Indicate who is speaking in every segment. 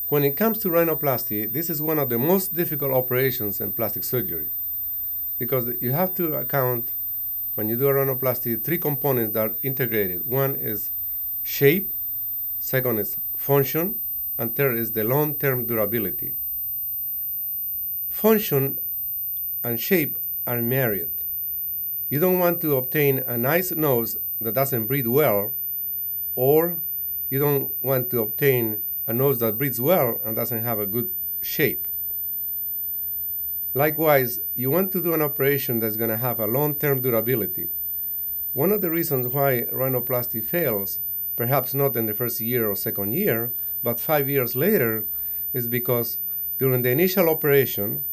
Speaker 1: When it comes to rhinoplasty, this is one of the most difficult operations in plastic surgery because you have to account, when you do a rhinoplasty, three components that are integrated. One is shape, second is function, and third is the long-term durability. Function and shape are married. You don't want to obtain a nice nose that doesn't breathe well, or you don't want to obtain a nose that breathes well and doesn't have a good shape. Likewise, you want to do an operation that's going to have a long-term durability. One of the reasons why rhinoplasty fails, perhaps not in the first year or second year, but 5 years later, is because during the initial operation,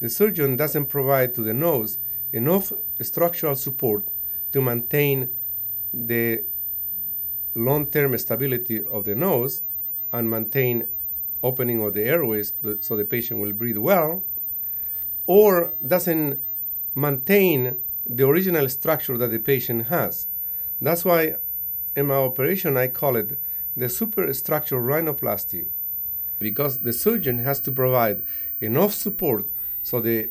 Speaker 1: the surgeon doesn't provide to the nose enough structural support to maintain the long-term stability of the nose and maintain opening of the airways so the patient will breathe well, or doesn't maintain the original structure that the patient has. That's why in my operation I call it the superstructural rhinoplasty, because the surgeon has to provide enough support so the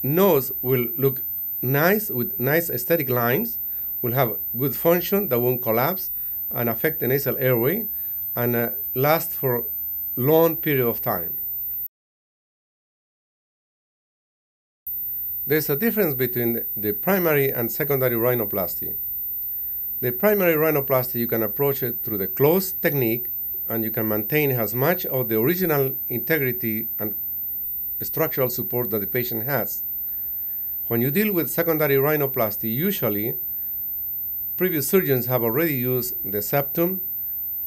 Speaker 1: nose will look nice with nice aesthetic lines, will have good function that won't collapse and affect the nasal airway, and last for long period of time. There's a difference between the primary and secondary rhinoplasty. The primary rhinoplasty, you can approach it through the closed technique, and you can maintain as much of the original integrity and structural support that the patient has. When you deal with secondary rhinoplasty, usually previous surgeons have already used the septum,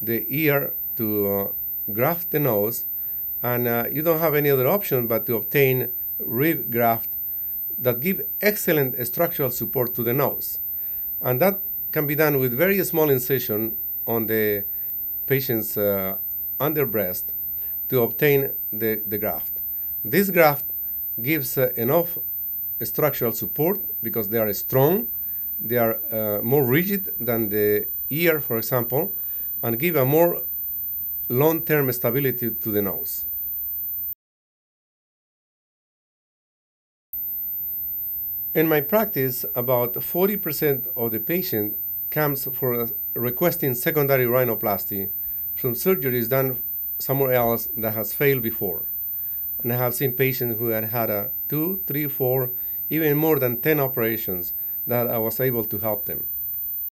Speaker 1: the ear to graft the nose, and you don't have any other option but to obtain rib graft that give excellent structural support to the nose. And that can be done with very small incision on the patient's underbreast to obtain the graft. This graft gives enough structural support because they are strong, they are more rigid than the ear, for example, and give a more long-term stability to the nose. In my practice, about 40% of the patient comes for requesting secondary rhinoplasty from surgeries done somewhere else that has failed before. And I have seen patients who had 2, 3, 4, even more than 10 operations that I was able to help them.